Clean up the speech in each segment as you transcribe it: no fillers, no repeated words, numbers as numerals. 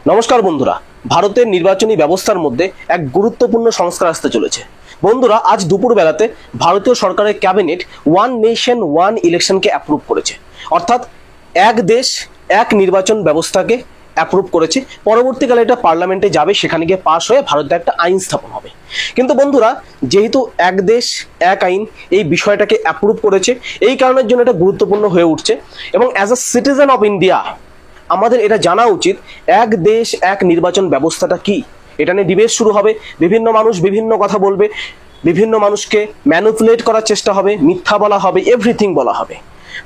নমস্কার বন্ধুরা, ভারতের নির্বাচনী ব্যবস্থার মধ্যে এক গুরুত্বপূর্ণ সংস্কার আসতে চলেছে। বন্ধুরা, আজ দুপুর বেলাতে ভারতীয় সরকারের ক্যাবিনেট ওয়ান নেশন ওয়ান ইলেকশনকে অ্যাপ্রুভ করেছে, অর্থাৎ এক দেশ এক নির্বাচন ব্যবস্থাকে অ্যাপ্রুভ করেছে। পরবর্তীকালে এটা পার্লামেন্টে যাবে, সেখানে গিয়ে পাশ হয়ে ভারতে একটা আইন স্থাপন হবে। কিন্তু বন্ধুরা, যেহেতু এক দেশ এক আইন এই বিষয়টাকে অ্যাপ্রুভ করেছে, এই কারণের জন্য এটা গুরুত্বপূর্ণ হয়ে উঠছে। এবং as a citizen of India আমাদের এটা জানা উচিত এক দেশ এক নির্বাচন ব্যবস্থাটা কি। এটা নিয়ে ডিবেট শুরু হবে, বিভিন্ন মানুষ বিভিন্ন কথা বলবে, বিভিন্ন মানুষকে ম্যানিপুলেট করার চেষ্টা হবে, মিথ্যা বলা হবে, এভরিথিং বলা হবে।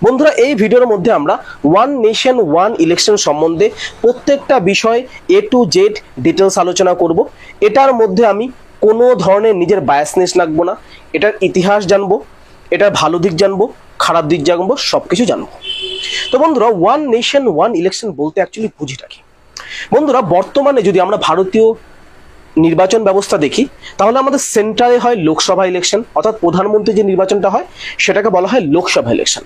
বন্ধুরা, এই ভিডিওর মধ্যে আমরা ওয়ান নেশন ওয়ান ইলেকশন সম্বন্ধে প্রত্যেকটা বিষয় এ টু জেড ডিটেলস আলোচনা করব। এটার মধ্যে আমি কোনো ধরনের নিজের বায়াসনেস রাখবো না। এটার ইতিহাস জানবো, এটার ভালো দিক জানবো, খারাপ দিক জানবো, সবকিছু জানবো। তো বন্ধুরা, ওয়ান নেশন ওয়ান ইলেকশন বলতে অ্যাকচুয়ালি বুঝিটা কি? বন্ধুরা, বর্তমানে যদি আমরা ভারতীয় নির্বাচন ব্যবস্থা দেখি, তাহলে আমাদের সেন্টারে হয় লোকসভা ইলেকশন, অর্থাৎ প্রধানমন্ত্রী যে নির্বাচনটা হয় সেটাকে বলা হয় লোকসভা ইলেকশন।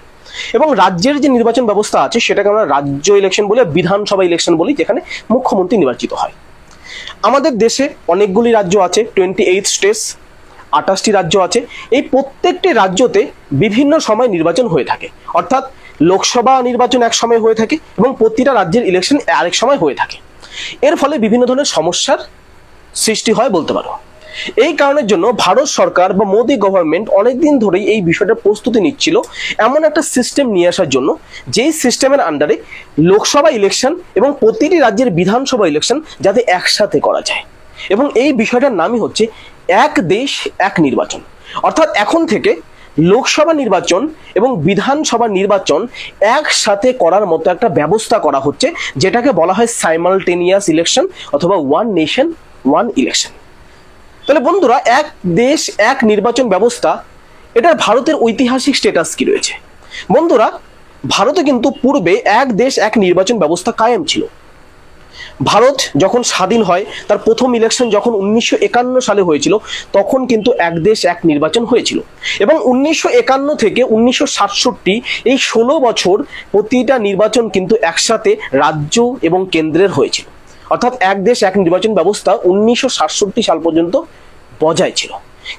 এবং রাজ্যের যে নির্বাচন ব্যবস্থা আছে সেটাকে আমরা রাজ্য ইলেকশন বলে, বিধানসভা ইলেকশন বলি, যেখানে মুখ্যমন্ত্রী নির্বাচিত হয়। আমাদের দেশে অনেকগুলি রাজ্য আছে, 28 স্টেটস, 28টি রাজ্য আছে। এই প্রত্যেকটি রাজ্যতে বিভিন্ন সময় নির্বাচন হয়ে থাকে, অর্থাৎ লোকসভা নির্বাচন এক সময় হয়ে থাকে এবং প্রতিটা রাজ্যের ইলেকশন আরেক সময় হয়ে থাকে। এর ফলে বিভিন্ন ধরনের সমস্যার সৃষ্টি হয় বলতে পারো। এই কারণের জন্য ভারত সরকার বা মোদি গভর্নমেন্ট অনেকদিন ধরেই এই বিষয়টার প্রস্তুতি নিচ্ছিল এমন একটা সিস্টেম নিয়ে আসার জন্য, যেই সিস্টেমের আন্ডারে লোকসভা ইলেকশন এবং প্রতিটি রাজ্যের বিধানসভা ইলেকশন যাতে একসাথে করা যায়। এবং এই বিষয়টার নামই হচ্ছে এক দেশ এক নির্বাচন। অর্থাৎ এখন থেকে লোকসভা নির্বাচন এবং বিধানসভা নির্বাচন একসাথে করার মতো একটা ব্যবস্থা করা হচ্ছে, যেটাকে বলা হয় সাইমালটেনিয়াস ইলেকশন অথবা ওয়ান নেশন ওয়ান ইলেকশন। তাহলে বন্ধুরা, এক দেশ এক নির্বাচন ব্যবস্থা, এটার ভারতের ঐতিহাসিক স্ট্যাটাস কি রয়েছে? বন্ধুরা, ভারতে কিন্তু পূর্বে এক দেশ এক নির্বাচন ব্যবস্থা কায়েম ছিল। ভারত যখন স্বাধীন হয়, তার প্রথম ইলেকশন যখন 1951 সালে হয়েছিল, তখন কিন্তু এক দেশ এক নির্বাচন হয়েছিল। এবং 1951 থেকে 1967 এই 16 বছর প্রতিটা নির্বাচন কিন্তু একসাথে রাজ্য এবং কেন্দ্রের হয়েছিল। অর্থাৎ এক দেশ এক নির্বাচন ব্যবস্থা 1967 সাল পর্যন্ত বজায় ছিল।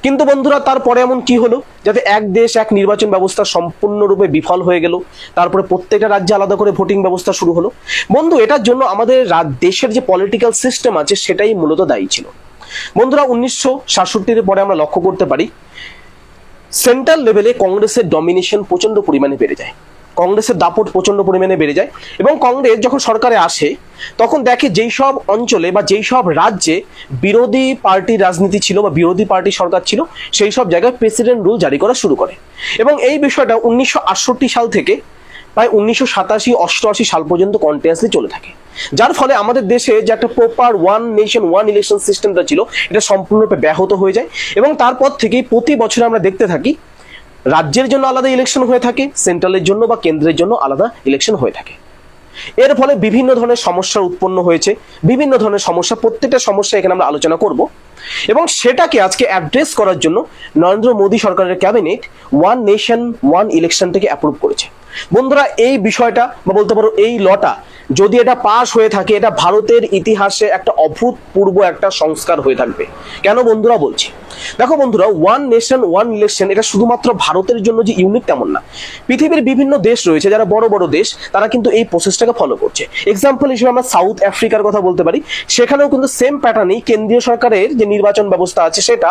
কিন্তু বন্ধুরা, তারপরে এমন কি হলো যাতে এক দেশ এক নির্বাচন ব্যবস্থা সম্পূর্ণরূপে বিফল হয়ে গেল? তারপরে প্রত্যেকটা রাজ্যে আলাদা করে ভোটিং ব্যবস্থা শুরু হলো। বন্ধু, এটার জন্য আমাদের দেশের যে পলিটিক্যাল সিস্টেম আছে সেটাই মূলত দায়ী ছিল। বন্ধুরা, 1967 পরে আমরা লক্ষ্য করতে পারি সেন্ট্রাল লেভেলে কংগ্রেসের ডমিনেশন প্রচন্ড পরিমাণে বেড়ে যায়, কংগ্রেসের দাপট প্রচন্ড পরিমাণে বেড়ে যায়। এবং কংগ্রেস যখন সরকারে আসে, তখন দেখে যেই সব অঞ্চলে বা যেই সব রাজ্যে বিরোধী পার্টির রাজনীতি ছিল বা বিরোধী পার্টি সরকার ছিল, সেই সব জায়গায় প্রেসিডেন্ট রুল জারি করা শুরু করে। এবং এই বিষয়টা 1968 সাল থেকে প্রায় 1987-88 সাল পর্যন্ত কন্টিনিউয়াসলি চলে থাকে। যার ফলে আমাদের দেশে যে একটা proper one nation one election সিস্টেমটা ছিল, এটা সম্পূর্ণরূপে ব্যাহত হয়ে যায়। এবং তারপর থেকেই প্রতি বছর আমরা দেখতে থাকি রাজ্যের জন্য আলাদা ইলেকশন হয়ে থাকে, সেন্ট্রালের জন্য বা কেন্দ্রের জন্য আলাদা ইলেকশন হয়ে থাকে। এর ফলে বিভিন্ন ধরনের সমস্যার উৎপন্ন হয়েছে, বিভিন্ন ধরনের সমস্যা, প্রত্যেকটা সমস্যা এখানে আমরা আলোচনা করব। এবং সেটাকে আজকে অ্যাড্রেস করার জন্য নরেন্দ্র মোদী সরকারের ক্যাবিনেট ওয়ান নেশন ওয়ান ইলেকশনটাকে অ্যাপ্রুভ করেছে। বন্ধুরা, এই বিষয়টা বা বলতে পারো এই লটা যদি এটা পাস হয়ে থাকে, এটা ভারতের ইতিহাসে একটা অভূতপূর্ব একটা সংস্কার হয়ে থাকবে। কেন বন্ধুরা বলছি? দেখো বন্ধুরা, ওয়ান নেশন ওয়ান ইলেকশন এটা শুধুমাত্র ভারতের জন্য যে ইউনিক তেমন না। পৃথিবীর বিভিন্ন দেশ রয়েছে যারা বড় বড় দেশ, তারা কিন্তু এই প্রসেসটাকে ফলো করছে। এক্সাম্পল হিসেবে আমরা সাউথ আফ্রিকার কথা বলতে পারি। সেখানেও কিন্তু সেম প্যাটার্নেই কেন্দ্রীয় সরকারের যে নির্বাচন ব্যবস্থা আছে সেটা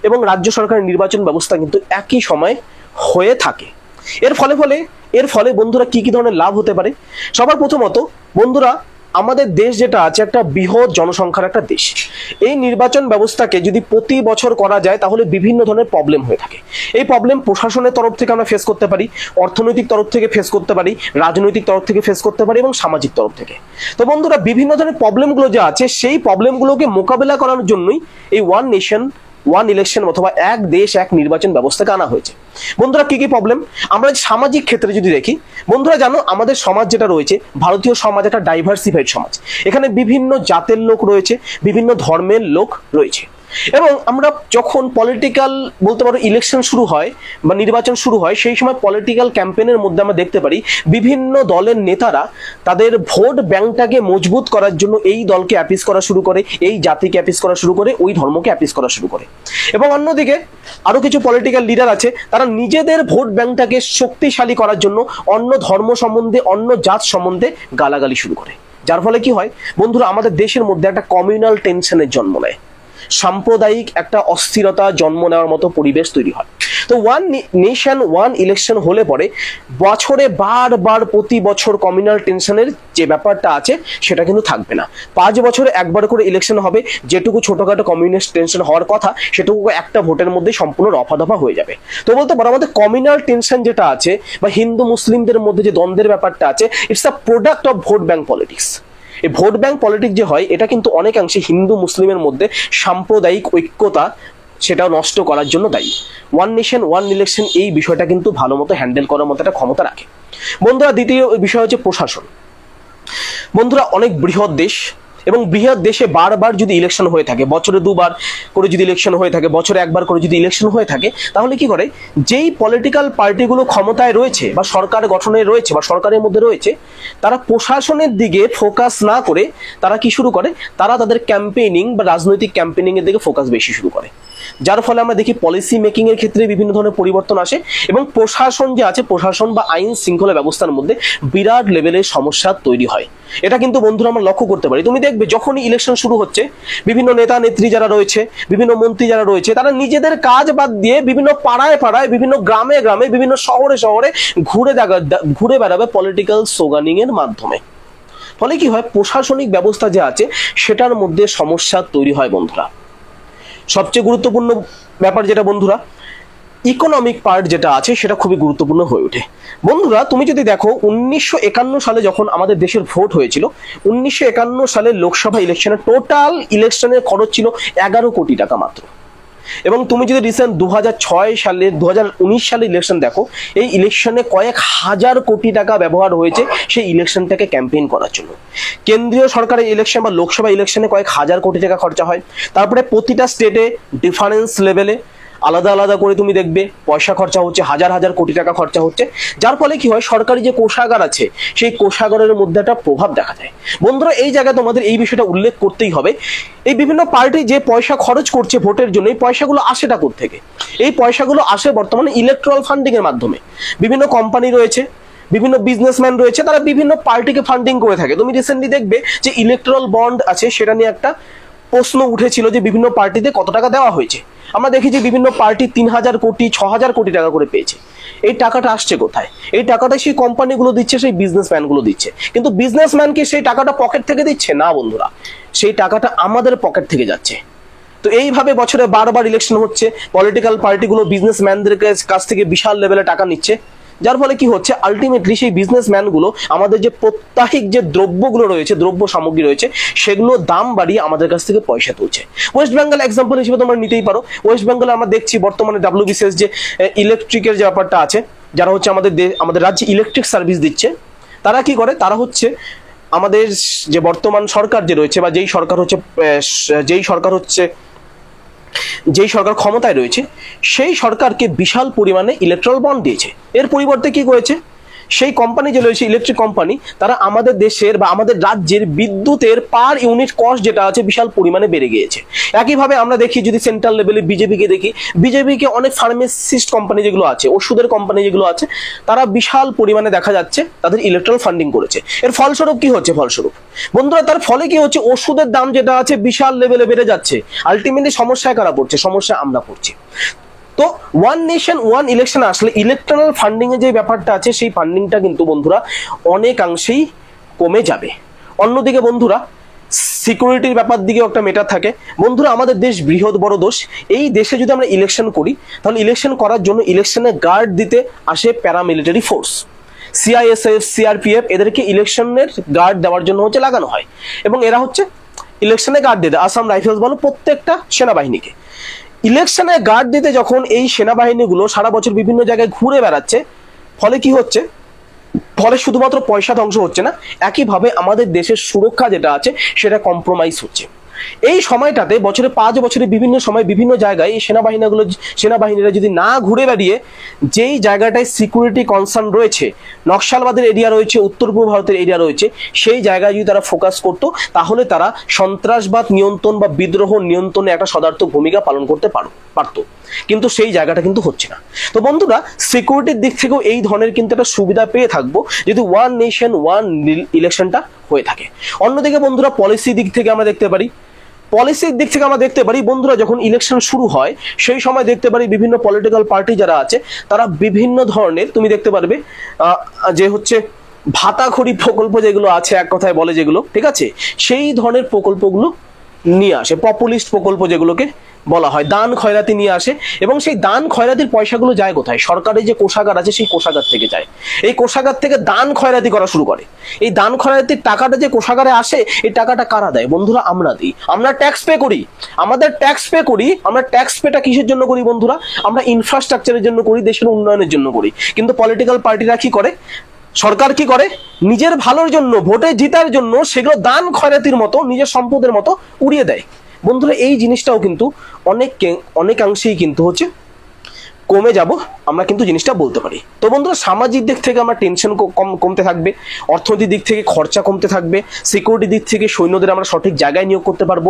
এবং রাজ্য সরকারের নির্বাচন ব্যবস্থা কিন্তু একই সময় হয়ে থাকে। এর ফলে বন্ধুরা কি কি ধরনের লাভ হতে পারে? সবার প্রথমত বন্ধুরা, আমাদের দেশ যেটা আছে একটা বৃহৎ জনসংখ্যার একটা দেশ। এই নির্বাচন ব্যবস্থাকে যদি প্রতি বছর করা যায়, তাহলে বিভিন্ন ধরনের প্রবলেম হয়ে থাকে। এই প্রবলেম প্রশাসনের তরফ থেকে আমরা ফেস করতে পারি, অর্থনৈতিক তরফ থেকে ফেস করতে পারি, রাজনৈতিক তরফ থেকে ফেস করতে পারি এবং সামাজিক তরফ থেকে। তো বন্ধুরা, বিভিন্ন ধরনের প্রবলেমগুলো যে আছে, সেই প্রবলেমগুলোকে মোকাবেলা করার জন্যই এই ওয়ান নেশন ওয়ান ইলেকশন অথবা এক দেশ এক নির্বাচন ব্যবস্থাকে আনা হয়েছে। বন্ধুরা, কি কি প্রবলেম? আমরা সামাজিক ক্ষেত্রে যদি দেখি, বন্ধুরা জানো আমাদের সমাজ যেটা রয়েছে, ভারতীয় সমাজ একটা ডাইভার্সিফাইড সমাজ। এখানে বিভিন্ন জাতের লোক রয়েছে, বিভিন্ন ধর্মের লোক রয়েছে। এবং আমরা যখন পলিটিক্যাল বলতে পারো ইলেকশন শুরু হয় বা নির্বাচন শুরু হয়, সেই সময় পলিটিক্যাল ক্যাম্পেইনের মধ্যে আমরা দেখতে পারি বিভিন্ন দলের নেতারা তাদের ভোট ব্যাংকটাকে মজবুত করার জন্য এই দলকে অ্যাপিস করা শুরু করে, এই জাতিকে অ্যাপিস করা শুরু করে, ওই ধর্মকে অ্যাপিস করা শুরু করে। এবং অন্যদিকে আরো কিছু পলিটিক্যাল লিডার আছে, তারা নিজেদের ভোট ব্যাংকটাকে শক্তিশালী করার জন্য অন্য ধর্ম সম্বন্ধে, অন্য জাত সম্বন্ধে গালাগালি শুরু করে। যার ফলে কি হয় বন্ধুরা, আমাদের দেশের মধ্যে একটা কমিউনাল টেনশনের জন্ম নেয়, সাম্প্রদায়িক একটা অস্থিরতা জন্ম নেওয়ার মতো পরিবেশ তৈরি হয়। তো ওয়ান নেশন ওয়ান ইলেকশন হলে পরে বছরে বারবার প্রতি বছর কমিউনাল টেনশনের যে ব্যাপারটা আছে সেটা কিন্তু থাকবে না। 5 বছরে একবার করে ইলেকশন হবে, যেটুকু ছোটখাটো কমিউনাল টেনশন হওয়ার কথা সেটুকু একটা ভোটের মধ্যে সম্পূর্ণ রফাদফা হয়ে যাবে। তো বলতে পারো আমাদের কমিউনাল টেনশন যেটা আছে বা হিন্দু মুসলিমদের মধ্যে যে দ্বন্দ্বের ব্যাপারটা আছে, it's a product of vote bank politics. এই ভোট ব্যাংক পলিটিক্স যে হয়, এটা কিন্তু অনেকাংশে হিন্দু মুসলিমের মধ্যে সাম্প্রদায়িক ঐক্যতা সেটাও নষ্ট করার জন্য দায়ী। ওয়ান নেশন ওয়ান ইলেকশন এই বিষয়টা কিন্তু ভালো মতো হ্যান্ডেল করার মতো একটা ক্ষমতা রাখে। বন্ধুরা, দ্বিতীয় বিষয় হচ্ছে প্রশাসন। বন্ধুরা, অনেক বৃহৎ দেশ এবং বৃহৎ দেশে বারবার যদি ইলেকশন হয়ে থাকে, বছরে 2বার করে যদি ইলেকশন হয়ে থাকে, বছরে 1বার করে যদি ইলেকশন হয়ে থাকে, তাহলে কি করে যেই পলিটিক্যাল পার্টিগুলো ক্ষমতায় রয়েছে বা সরকার গঠনে রয়েছে বা সরকারের মধ্যে রয়েছে, তারা প্রশাসনের দিকে ফোকাস না করে তারা কি শুরু করে, তারা তাদের ক্যাম্পেইনিং বা রাজনৈতিক ক্যাম্পেইনিং এর দিকে ফোকাস বেশি শুরু করে। যার ফলে আমরা দেখি পলিসি মেকিং এর ক্ষেত্রে বিভিন্ন ধরনের পরিবর্তন আসে এবং প্রশাসন যে আছে, প্রশাসন বা আইন শৃঙ্খলা ব্যবস্থার মধ্যে বিরাট লেভেলের সমস্যা তৈরি হয়। এটা কিন্তু বন্ধুরা আমরা লক্ষ্য করতে পারি। তুমি দেখবে যখনই ইলেকশন শুরু হচ্ছে, বিভিন্ন নেতা নেত্রী যারা রয়েছে, বিভিন্ন মন্ত্রী যারা রয়েছে, তারা নিজেদের কাজ বাদ দিয়ে বিভিন্ন পাড়ায় পাড়ায়, বিভিন্ন গ্রামে গ্রামে, বিভিন্ন শহরে শহরে ঘুরে বেড়াবে পলিটিক্যাল স্লোগানিং এর মাধ্যমে। ফলে কি হয়, প্রশাসনিক ব্যবস্থা যে আছে সেটার মধ্যে সমস্যা তৈরি হয়। বন্ধুরা, সবচেয়ে গুরুত্বপূর্ণ ব্যাপার যেটা বন্ধুরা, ইকোনমিক পার্ট যেটা আছে সেটা খুবই গুরুত্বপূর্ণ হয়ে ওঠে। বন্ধুরা, তুমি যদি দেখো 1951 সালে যখন আমাদের দেশের ভোট হয়েছিল, 1951 সালে লোকসভা ইলেকশনে টোটাল ইলেকশনের খরচ ছিল 11 কোটি টাকা মাত্র। এবং তুমি যদি রিসেন্ট 2006 সালে 2019 সালে ইলেকশন দেখো, এই ইলেকশনে কয়েক হাজার কোটি টাকা ব্যবহার হয়েছে সেই ইলেকশনটাকে ক্যাম্পেইন করার জন্য। কেন্দ্রীয় সরকারের ইলেকশন বা লোকসভা ইলেকশনে কয়েক হাজার কোটি টাকা খরচা হয়। তারপরে প্রতিটা স্টেটে ডিফারেন্স লেভেলে আলাদা আলাদা করে তুমি দেখবে পয়সা খরচা হচ্ছে, হাজার হাজার কোটি টাকা খরচা হচ্ছে। যার ফলে কি হয়, সরকারি যে কোষাগার আছে সেই কোষাগারের মধ্যে একটা প্রভাব দেখা যায়। বন্ধুরা, এই জায়গায় তোমাদের এই বিষয়টা উল্লেখ করতেই হবে, এই বিভিন্ন পার্টি যে পয়সা খরচ করছে ভোটের জন্য, এই পয়সাগুলো আসেটা কোত্থেকে? এই পয়সাগুলো আসে বর্তমানে ইলেকট্রাল ফান্ডিং এর মাধ্যমে। বিভিন্ন কোম্পানি রয়েছে, বিভিন্ন বিজনেসম্যান রয়েছে, তারা বিভিন্ন পার্টিকে ফান্ডিং করে থাকে। তুমি রিসেন্টলি দেখবে যে ইলেকট্রাল বন্ড আছে, সেটা নিয়ে একটা প্রশ্ন উঠেছিল যে বিভিন্ন পার্টিতে কত টাকা দেওয়া হয়েছে। আমরা দেখি যে বিভিন্ন পার্টি 3000 কোটি 6000 কোটি টাকা করে পেয়েছে। এই টাকাটা আসছে কোথায়? এই টাকাটা সেই কোম্পানিগুলো দিচ্ছে, সেই বিজনেসম্যানগুলো দিচ্ছে। কিন্তু বিজনেসম্যানকে সেই টাকাটা পকেট থেকে দিচ্ছে না বন্ধুরা, সেই টাকাটা আমাদের পকেট থেকে যাচ্ছে। তো এইভাবে বছরে বারবার ইলেকশন হচ্ছে, পলিটিক্যাল পার্টিগুলো বিজনেসম্যানদের কাছ থেকে বিশাল লেভেলে টাকা নিচ্ছে। যার ফলে কি হচ্ছে, আলটিমেটলি সেই বিজনেসম্যানগুলো আমাদের যে প্রত্যাহিক যে দ্রব্যগুলো রয়েছে, দ্রব্য সামগ্রী রয়েছে, সেগুলোর দাম বাড়িয়ে আমাদের কাছ থেকে পয়সা তুলছে। ওয়েস্ট বেঙ্গল এক্সাম্পল হিসেবে তোমরা নিতেই পারো। ওয়েস্ট বেঙ্গলে আমরা দেখছি বর্তমানে WBCS যে ইলেকট্রিকের যে ব্যাপারটা আছে, যারা হচ্ছে আমাদের রাজ্যে ইলেকট্রিক সার্ভিস দিচ্ছে, তারা কি করে, তারা হচ্ছে আমাদের যে বর্তমান সরকার যে রয়েছে বা যেই সরকার ক্ষমতায় রয়েছে, সেই সরকারকে বিশাল পরিমাণে ইলেকট্রাল বন্ড দিয়েছে। এর পরিবর্তে কি করেছে, সেই কোম্পানি যে রয়েছে ইলেকট্রিক কোম্পানি, তারা আমাদের দেশের বা আমাদের রাজ্যের বিদ্যুতের পার ইউনিট কস্ট যেটা আছে বিশাল পরিমাণে বেড়ে গিয়েছে। একইভাবে আমরা দেখি যদি সেন্ট্রাল লেভেলে বিজেপিকে দেখি, বিজেপিকে অনেক ফার্মাসিস্ট কোম্পানি যেগুলো আছে, ওষুধের কোম্পানি যেগুলো আছে, তারা বিশাল পরিমাণে দেখা যাচ্ছে তাদের ইলেকট্রাল ফান্ডিং করেছে। এর ফলস্বরূপ কি হচ্ছে, বন্ধুরা, তার ফলে কি হচ্ছে, ওষুধের দাম যেটা আছে বিশাল লেভেলে বেড়ে যাচ্ছে। আলটিমেটলি সমস্যায় কারা পড়ছে? সমস্যা আমরা পড়ছি। তো ওয়ান নেশন ওয়ান ইলেকশন আসলে ইলেকট্রাল ফান্ডিং এর যে ব্যাপারটা আছে, সেই ফান্ডিংটা কিন্তু বন্ধুরা অনেকাংশেই কমে যাবে। অন্যদিকে বন্ধুরা, সিকিউরিটির ব্যাপার দিকেও একটা মেটার থাকে। বন্ধুরা, আমাদের দেশ বৃহৎ বড় দেশ, এই দেশে যদি আমরা ইলেকশন করি, তাহলে ইলেকশন করার জন্য ইলেকশনে গার্ড দিতে আসে প্যারামিলিটারি ফোর্স, CISF, CRPF, এদেরকে ইলেকশনের গার্ড দেওয়ার জন্য হচ্ছে লাগানো হয়। এবং এরা হচ্ছে ইলেকশনে গার্ড দিতে, আসাম রাইফেলস বলো, প্রত্যেকটা সেনাবাহিনীকে ইলেকশনে গার্ড দিতে যখন এই সেনাবাহিনীগুলো সারা বছর বিভিন্ন জায়গায় ঘুরে বেড়াচ্ছে, ফলে কি হচ্ছে, ফলে শুধুমাত্র পয়সা ধ্বংস হচ্ছে না, একইভাবে আমাদের দেশের সুরক্ষা যেটা আছে সেটা কম্প্রোমাইজ হচ্ছে। এই সময়টাতে বছরে 5 বছরে বিভিন্ন সময় বিভিন্ন জায়গায় এই সেনাবাহিনীরা যদি না ঘুরে বেড়িয়ে যেই জায়গাটায় সিকিউরিটি কনসার্ন রয়েছে, নকশালবাদের এরিয়া রয়েছে, উত্তর পূর্ব ভারতের এরিয়া রয়েছে, সেই জায়গায় যদি তারা ফোকাস করতো তাহলে তারা সন্ত্রাসবাদ নিয়ন্ত্রণ বা বিদ্রোহ নিয়ন্ত্রণে একটা সদার্থক ভূমিকা পালন করতে পারতো। কিন্তু সেই জায়গাটা কিন্তু হচ্ছে না। তো বন্ধুরা, সিকিউরিটির দিক থেকেও এই ধরনের কিন্তু একটা সুবিধা পেয়ে থাকবো যদি ওয়ান নেশন ওয়ান ইলেকশনটা হয়ে থাকে। অন্যদিকে বন্ধুরা, পলিসির দিক থেকে আমরা দেখতে পারি বন্ধুরা, যখন ইলেকশন শুরু হয় সেই সময় দেখতে পারি বিভিন্ন পলিটিক্যাল পার্টি যারা আছে তারা বিভিন্ন ধরনের, তুমি দেখতে পারবে যে হচ্ছে ভাতাখড়ি প্রকল্প যেগুলো আছে, এক কথায় বলে যেগুলো, ঠিক আছে, সেই ধরনের প্রকল্পগুলো নিয়ে আসে, পপুলিস্ট প্রকল্প যেগুলোকে বলা হয়, দান খয়রাতি নিয়ে আসে। এবং সেই দান খয়রাতির পয়সাগুলো যায় কোথায়? সরকারের যে কোষাগার আছে সেই কোষাগার থেকে যায়। এই কোষাগার থেকে দান খয়রাতি করা শুরু করে। এই দান খয়রাতির টাকাটা যে কোষাগারে আসে, এই টাকাটা কারা দেয়? বন্ধুরা, আমরা দিই। আমরা ট্যাক্স পে করি। আমরা ট্যাক্স পেটা কিসের জন্য করি বন্ধুরা? আমরা ইনফ্রাস্ট্রাকচারের জন্য করি, দেশের উন্নয়নের জন্য করি। কিন্তু পলিটিক্যাল পার্টিরা কি করে, সরকার কি করে, নিজের ভালোর জন্য, ভোটে জিতার জন্য সেগুলো দান খয়রাতির মতো, নিজের সম্পদের মতো উড়িয়ে দেয়। বন্ধুরা, এই জিনিসটাও কিন্তু অনেকাংশেই কিন্তু হচ্ছে কমে যাব, আমরা কিন্তু জিনিসটা বলতে পারি। তো বন্ধুরা, সামাজিক দিক থেকে আমরা টেনশন কমতে থাকবে, অর্থনৈতিক দিক থেকে খরচা কমতে থাকবে, সিকিউরিটি দিক থেকে সৈন্যদের আমরা সঠিক জায়গায় নিয়োগ করতে পারবো,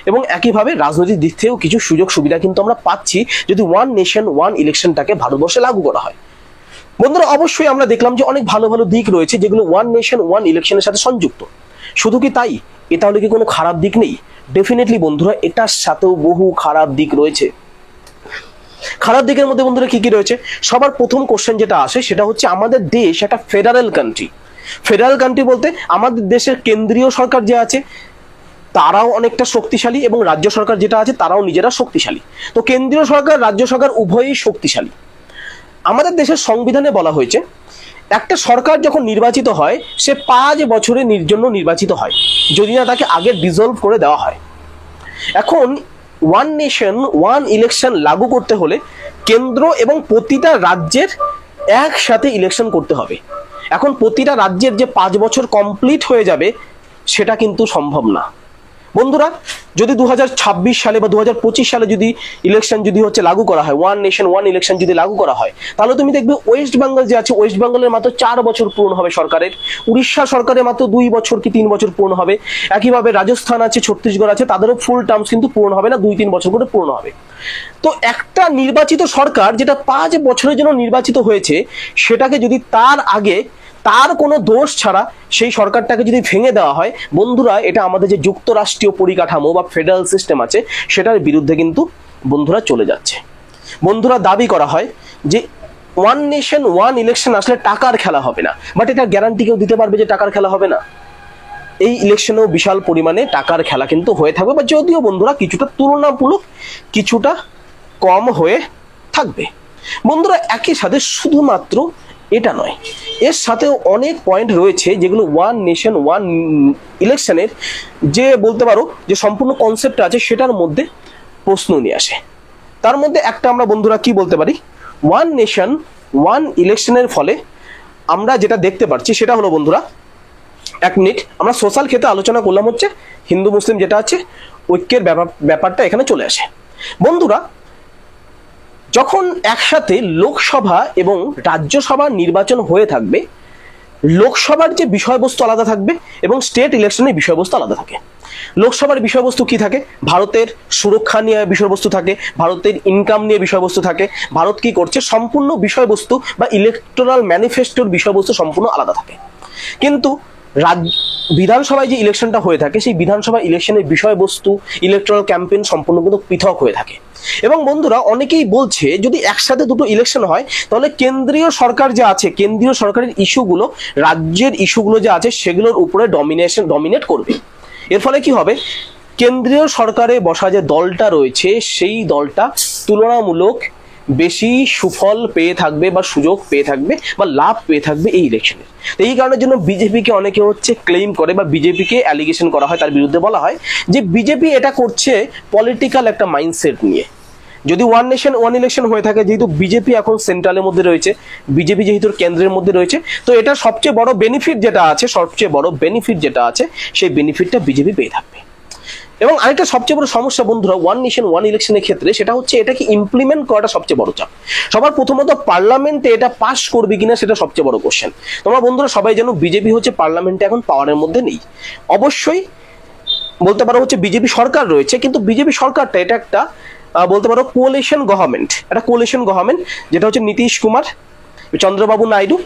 এবং একইভাবে রাজনৈতিক দিক থেকেও কিছু সুযোগ সুবিধা কিন্তু আমরা পাচ্ছি যদি ওয়ান নেশন ওয়ান ইলেকশনটাকে ভারতবর্ষে লাগু করা হয়। বন্ধুরা, অবশ্যই আমরা দেখলাম যে অনেক ভালো ভালো দিক রয়েছে যেগুলো ওয়ান নেশন ওয়ান ইলেকশনের সাথে সংযুক্ত। শুধু কি তাই? এটা হলে কি কোনো খারাপ দিক নেই? ডেফিনেটলি বন্ধুরা, এটার সাথেও বহু খারাপ দিক রয়েছে। খারাপ দিকের মধ্যে বন্ধুরা কি কি রয়েছে? সবার প্রথম কোশ্চেন যেটা আসে সেটা হচ্ছে, আমাদের দেশ একটা ফেডারেল কান্ট্রি। ফেডারেল কান্ট্রি বলতে আমাদের দেশের কেন্দ্রীয় সরকার যে আছে তারাও অনেকটা শক্তিশালী, এবং রাজ্য সরকার যেটা আছে তারাও নিজেরা শক্তিশালী। তো কেন্দ্রীয় সরকার, রাজ্য সরকার উভয়ই শক্তিশালী। আমাদের দেশের সংবিধানে বলা হয়েছে একটা সরকার যখন নির্বাচিত হয় সে 5 বছরের জন্য নির্বাচিত হয়, যদি না তাকে আগে ডিসলভ করে দেওয়া হয়। এখন ওয়ান নেশন ওয়ান ইলেকশন লাগু করতে হলে কেন্দ্র এবং প্রতিটা রাজ্যের একসাথে ইলেকশন করতে হবে। এখন প্রতিটা রাজ্যের যে 5 বছর কমপ্লিট হয়ে যাবে সেটা কিন্তু সম্ভব না। বন্ধুরা, যদি 2026 সালে বা 2025 সালে যদি ইলেকশন যদি হচ্ছে লাগু করা হয়, ওয়ান নেশন ওয়ান ইলেকশন যদি লাগু করা হয়, তাহলে তুমি দেখবে ওয়েস্ট বেঙ্গল যে আছে, ওয়েস্ট বেঙ্গলের মাত্র 4 বছর পূর্ণ হবে সরকারের, উড়িষ্যা সরকারের মাত্র 2 বছর কি 3 বছর পূর্ণ হবে, একইভাবে রাজস্থান আছে, ছত্তিশগড় আছে, তাদেরও ফুল টার্মস কিন্তু পূর্ণ হবে না, 2-3 বছর করে পূর্ণ হবে। তো একটা নির্বাচিত সরকার যেটা 5 বছরের জন্য নির্বাচিত হয়েছে, সেটাকে যদি তার আগে তার কোনো দোষ ছাড়া সেই সরকারটাকে যদি ভেঙে দেওয়া হয়, বন্ধুরা, এটা আমাদের যে যুক্তরাষ্ট্রীয় পরিকাঠামো বা ফেডারেল সিস্টেম আছে সেটার বিরুদ্ধে কিন্তু বন্ধুরা চলে যাচ্ছে। বন্ধুরা, দাবি করা হয় যে ওয়ান নেশন ওয়ান ইলেকশন আসলে টাকার খেলা হবে না, বাট এটা গ্যারান্টি কেউ দিতে পারবে যে টাকার খেলা হবে না? এই ইলেকশনেও বিশাল পরিমাণে টাকার খেলা কিন্তু হয়ে থাকবে, বা যদিও বন্ধুরা কিছুটা তুলনামূলক কিছুটা কম হয়ে থাকবে। বন্ধুরা, একই সাথে শুধুমাত্র এটা নয়, এর সাথেও অনেক পয়েন্ট রয়েছে যেগুলো ওয়ান নেশন ওয়ান ইলেকশনের যে বলতে পারো যে সম্পূর্ণ কনসেপ্ট আছে সেটার মধ্যে প্রশ্ন নিয়ে আসে। তার মধ্যে একটা আমরা বন্ধুরা কি বলতে পারি, ওয়ান নেশন ওয়ান ইলেকশনের ফলে আমরা যেটা দেখতে পাচ্ছি সেটা হলো বন্ধুরা, 1 মিনিট, আমরা সোশ্যাল ক্ষেত্রে আলোচনা করলাম হচ্ছে হিন্দু মুসলিম যেটা আছে ঐক্যের ব্যাপারটা এখানে চলে আসে। বন্ধুরা, যখন একসাথে লোকসভা এবং রাজ্যসভা নির্বাচন হয়ে থাকবে, লোকসভার যে বিষয়বস্তু আলাদা থাকবে এবং স্টেট ইলেকশনের বিষয়বস্তু আলাদা থাকে। লোকসভার বিষয়বস্তু কি থাকে? ভারতের সুরক্ষা নিয়ে বিষয়বস্তু থাকে, ভারতের ইনকাম নিয়ে বিষয়বস্তু থাকে, ভারত কি করছে সম্পূর্ণ বিষয়বস্তু বা ইলেকটোরাল ম্যানিফেস্টোর বিষয়বস্তু সম্পূর্ণ আলাদা থাকে। কিন্তু বিধানসভায় যে ইলেকশনটা হয়ে থাকে সেই বিধানসভা ইলেকশনের বিষয়বস্তু, ইলেকটোরাল ক্যাম্পেইন সম্পূর্ণ কিন্তু পৃথক হয়ে থাকে। এবং বন্ধুরা, অনেকেই বলছে যদি একসাথে দুটো ইলেকশন হয় তাহলে কেন্দ্রীয় সরকার যে আছে, কেন্দ্রীয় সরকারের ইস্যুগুলো রাজ্যের ইস্যুগুলো যে আছে সেগুলোর উপরে ডমিনেট করবে। এর ফলে কি হবে, কেন্দ্রীয় সরকারে বসা যে দলটা রয়েছে সেই দলটা তুলনামূলক বেশি সুফল পেয়ে থাকবে বা সুযোগ পেয়ে থাকবে বা লাভ পেয়ে থাকবে এই ইলেকশনে। তো এই কারণের জন্য বিজেপিকে অনেকে হচ্ছে ক্লেম করে বা বিজেপিকে অ্যালিগেশন করা হয়, তার বিরুদ্ধে বলা হয় যে বিজেপি এটা করছে পলিটিক্যাল একটা মাইন্ডসেট নিয়ে। যদি ওয়ান নেশন ওয়ান ইলেকশন হয়ে থাকে, যেহেতু বিজেপি এখন সেন্ট্রালের মধ্যে রয়েছে, বিজেপি যেহেতু কেন্দ্রের মধ্যে রয়েছে, তো এটা সবচেয়ে বড় বেনিফিট যেটা আছে সেই বেনিফিটটা বিজেপি পেয়ে থাকবে। এবং আরেকটা সবচেয়ে বড় সমস্যা বন্ধুরা ওয়ান নেশন ওয়ান ইলেকশনের ক্ষেত্রে, সেটা হচ্ছে এটাকে ইমপ্লিমেন্ট করাটা সবচেয়ে বড় চাপ। সবার প্রথমত পার্লামেন্টে এটা পাস করবে কিনা সেটা সবচেয়ে বড় কোশ্চেন। তোমরা বন্ধুরা সবাই জানো বিজেপি হচ্ছে পার্লামেন্টে এখন পাওয়ারের মধ্যে নেই। অবশ্যই বলতে পারো হচ্ছে বিজেপি সরকার রয়েছে, কিন্তু বিজেপি সরকারটা এটা একটা বলতে পারো কোয়ালিশন গভর্নমেন্ট, এটা কোয়ালিশন গভর্নমেন্ট, যেটা হচ্ছে নীতিশ কুমার, চন্দ্রবাবু নাইডু,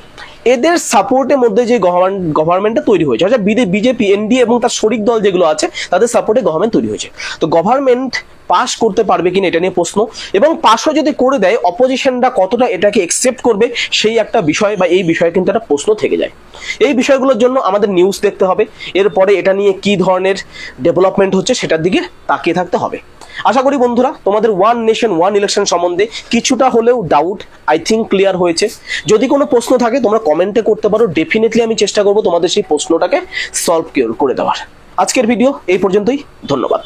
এদের সাপোর্টের মধ্যে যে গভর্নমেন্টটা তৈরি হয়েছে, অর্থাৎ বিজেপি এনডিএ এবং তার শরিক দল যেগুলো আছে তাদের সাপোর্টে গভর্নমেন্ট তৈরি হয়েছে। তো গভর্নমেন্ট পাস করতে পারবে কিনা এটা নিয়ে প্রশ্ন, এবং পাসও যদি করে দেয় অপোজিশনরা কতটা এটাকে একসেপ্ট করবে সেই একটা বিষয়, বা এই বিষয়ে কিন্তু একটা প্রশ্ন থেকে যায়। এই বিষয়গুলোর জন্য আমাদের নিউজ দেখতে হবে, এরপরে এটা নিয়ে কি ধরনের ডেভেলপমেন্ট হচ্ছে সেটার দিকে তাকিয়ে থাকতে হবে। আশা করি বন্ধুরা তোমাদের ওয়ান নেশন ওয়ান ইলেকশন সম্বন্ধে কিছুটা হলেও ডাউট আই থিঙ্ক ক্লিয়ার হয়েছে। যদি কোনো প্রশ্ন থাকে তোমরা কমেন্টে করতে পারো, ডেফিনেটলি আমি চেষ্টা করবো তোমাদের সেই প্রশ্নটাকে সলভ করে দেওয়ার। আজকের ভিডিও এই পর্যন্তই, ধন্যবাদ।